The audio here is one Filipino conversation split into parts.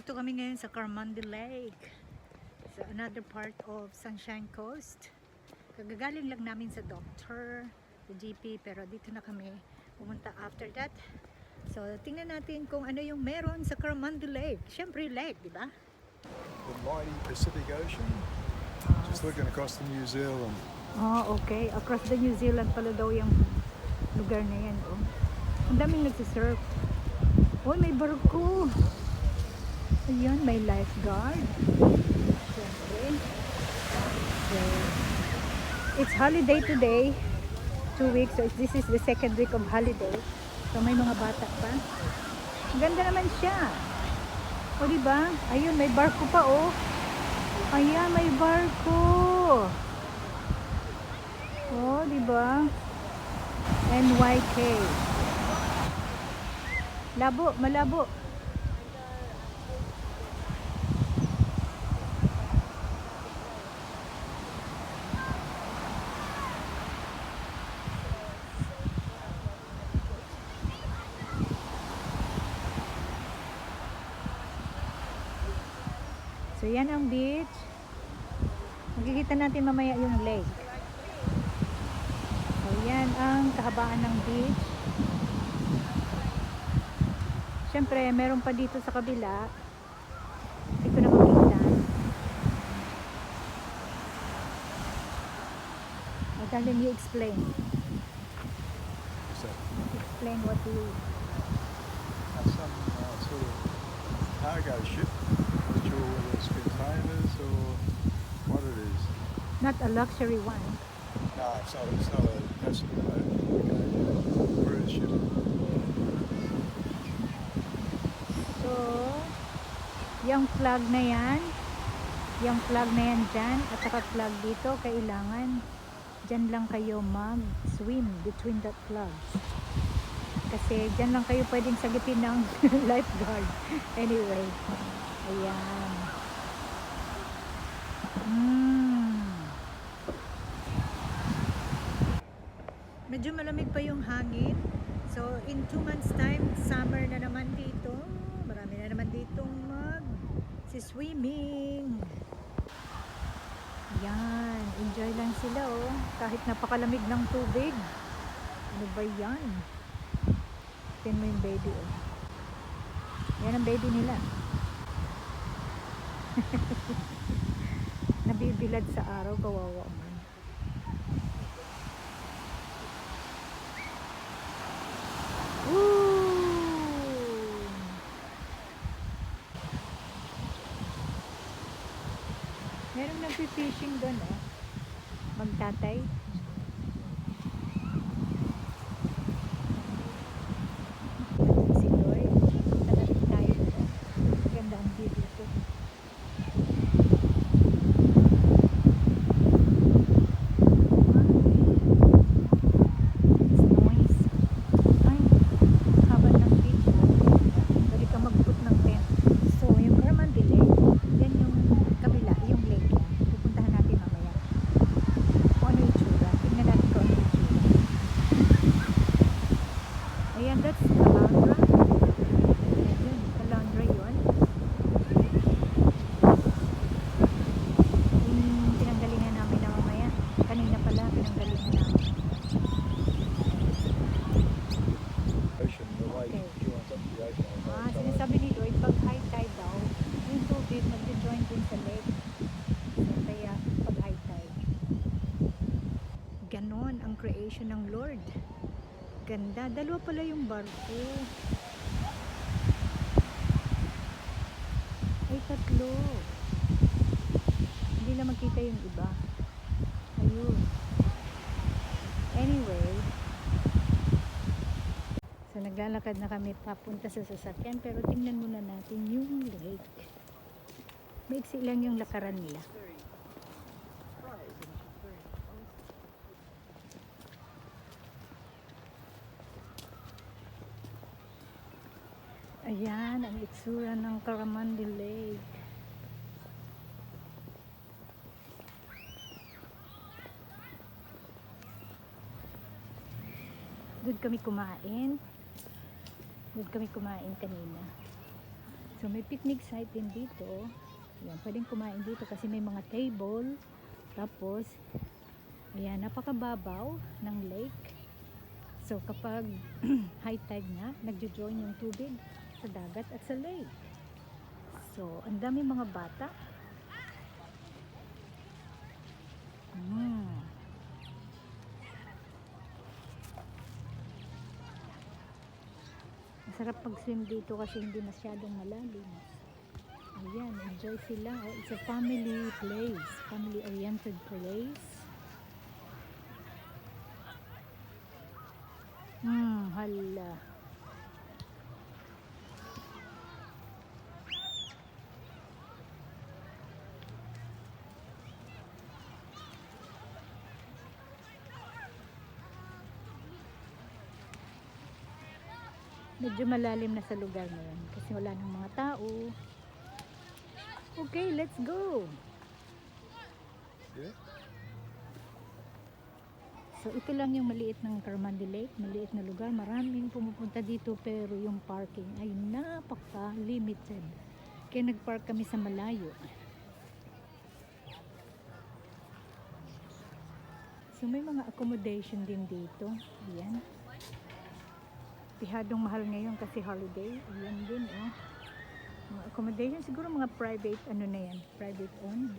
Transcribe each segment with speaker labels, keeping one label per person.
Speaker 1: Nandito kami ngayon sa Carmandi Lake, sa another part of Sunshine Coast. Kagagaling lang namin sa doctor, sa GP, pero dito na kami pumunta after that. So tingnan natin kung ano yung meron sa Carmandi Lake. Siyempre lake, di ba?
Speaker 2: The mighty Pacific Ocean, just looking across to New Zealand.
Speaker 1: Oh, okay. Across the New Zealand pala daw yung lugar na yan. Oh. Ang daming nagsisurf. Oh, may barko. Ayan, may lifeguard. Siyempre. So, it's holiday today. 2 weeks. So, this is the second week of holiday. So, may mga bata pa. Ang ganda naman siya. O, diba? Ayun, may barko pa, oh. Ayan, may barko. Oh, diba? NYK. Labo, malabo. So, yan ang beach. Makikita natin mamaya yung lake. So, yan ang kahabaan ng beach. Siyempre, meron pa dito sa kabila. Hindi ko na makita. Darling, you explain.
Speaker 2: So,
Speaker 1: Explain what you...
Speaker 2: some sort of cargo ship, not sure whether it's containers or what it is.
Speaker 1: Not a luxury one.
Speaker 2: No, it's not a passenger boat, okay, cruise ship.
Speaker 1: So, yung flag na yan dyan, at saka flag dito, kailangan dyan lang kayo mag-swim between that flags. Kasi dyan lang kayo pwedeng sagipin ng lifeguard. Anyway, ayan. Medyo malamig pa yung hangin. So, in 2 months time, summer na naman dito. Marami na naman ditong swimming. Yan, enjoy lang sila, oh. Kahit napakalamig ng tubig. Ano ba yan? Tingnan mo yung baby, oh. Yan ang baby nila. Nabibilad sa araw, kawawa man. Merong nagpi-fishing doon, oh. Magtatay. Si Loy. Talagang tayo dito. Ganda ang view dito. It's noise. Ay, haba ng beach. Pwede ka mag-put ng tent. So, yung Carmandi Lake, yan yung kabila, yung lake yan. Pupuntahan natin mamaya. Kung ano yung itsura. Tingnan natin kung ano yung itsura. Ayan, that's Calandra. Ayan, Calandra yun. Yung pinanggalingan namin na mamaya. Kanina pala, pinanggalingan namin.
Speaker 2: Ocean, the way
Speaker 1: Okay.
Speaker 2: joins up the ocean.
Speaker 1: Sinasabi ni Lloyd, pag high tide daw, yung tubig mag-join din sa lake. So, kaya pag high tide. Ganon ang creation ng Lord. Ganda. Dalawa pala yung barko. Ay, tatlo. Hindi na makita yung iba. Ayun. Anyway, so naglalakad na kami papunta sa sasakyan, pero tingnan muna natin yung lake. Maiksi lang yung lakaran nila. Ayan ang itsura ng Carmandi Lake. Doon kami kumain. Doon kami kumain kanina. So may picnic site din dito. Ayan, pwedeng kumain dito kasi may mga table. Tapos, ayan, napakababaw ng lake. So kapag high tide na, nagjo-join yung tubig sa dagat at sa lake. So, ang dami mga bata. Masarap pag-swim dito kasi hindi masyadong malalim. Ayan, enjoy sila. Oh, it's a family place. Family-oriented place. Hala. Medyo malalim na sa lugar na yun kasi wala nang mga tao. Okay, let's go!
Speaker 2: Yeah.
Speaker 1: So ito lang yung maliit ng Carmandi Lake, maliit na lugar. Maraming pumupunta dito pero yung parking ay napaka-limited. Kaya nag-park kami sa malayo. So may mga accommodation din dito. Ayan. Pihadong mahal ngayon kasi holiday. Ayan din, oh. Mga accommodation, siguro mga private, ano na yan, private owned.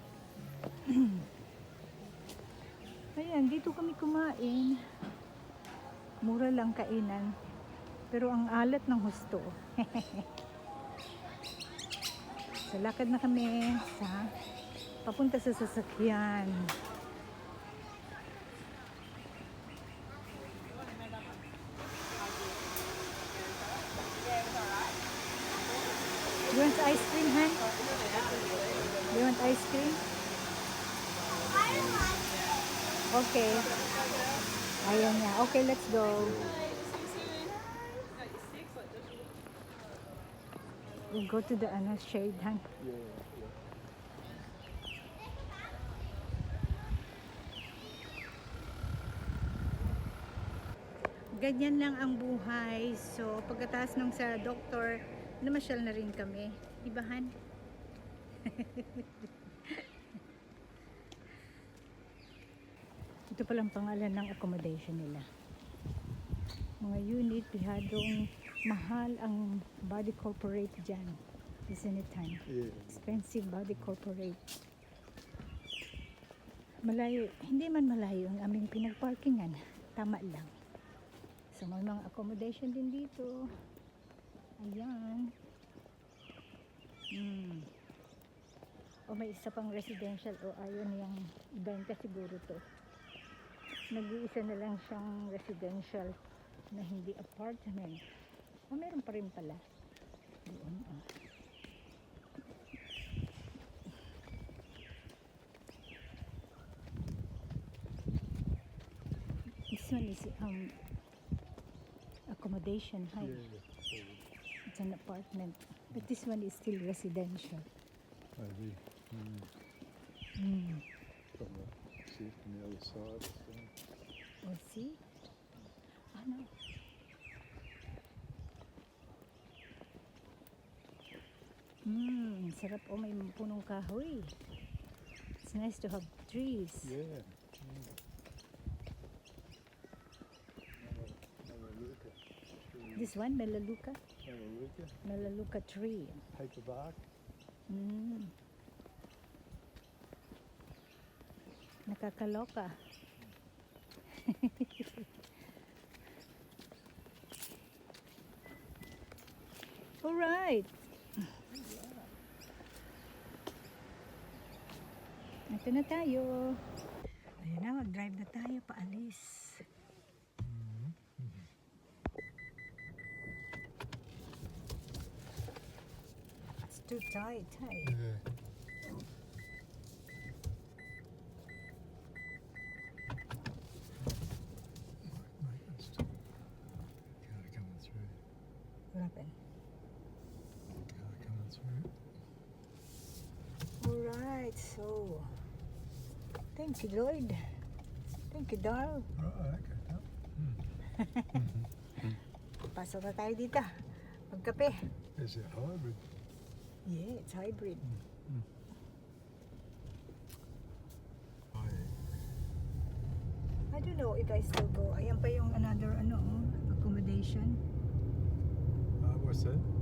Speaker 1: Ayan, dito kami kumain. Mura lang kainan. Pero ang alat ng husto. So, lakad na kami sa papunta sa sasakyan. You want ice cream, Han? You want ice cream? Okay. Ayaw niya. Okay, let's go. We'll go to the shade, Han.
Speaker 2: Yeah.
Speaker 1: Ganyan lang ang buhay. So, pagkatapos nung sa doktor, namasyal na rin kami. Ibahan. Ito palang pangalan ng accommodation nila. Mga unit, pihadong mahal ang body corporate dyan. Isn't it, Han?
Speaker 2: Yeah.
Speaker 1: Expensive body corporate. Malayo, hindi man malayo ang aming pinagparkingan. Tama lang. So, may mga accommodation din dito. Ayan. O may isa pang residential o ayaw niyang ibenta siguro to. Nag-iisa na lang siyang residential na hindi apartment. O meron pa rin pala. Doon, This one is accommodation, hi.
Speaker 2: Yeah.
Speaker 1: It's an apartment. But this one is still residential.
Speaker 2: Maybe. From the, see from the other side. So.
Speaker 1: We'll see. Ano? Sarap. Oh, may punong kahoy. It's nice to have trees.
Speaker 2: Yeah. Melaleuca tree.
Speaker 1: This one, Melaleuca?
Speaker 2: Melaleuca.
Speaker 1: Melaleuca tree.
Speaker 2: Paper bark.
Speaker 1: Nakakaloka. Alright. Ito na tayo. Ayun na, mag-drive na tayo, paalis. It's too tight, hey?
Speaker 2: Yeah. Car coming through.
Speaker 1: What happened?
Speaker 2: Car coming through.
Speaker 1: Alright, so thank you, Lloyd. Thank you, Darl.
Speaker 2: Right, okay.
Speaker 1: Pasok na tayo dito. Magkape.
Speaker 2: Is it hybrid?
Speaker 1: Yeah, it's hybrid. I don't know if I still go. Ayan pa yung another accommodation.
Speaker 2: What's that?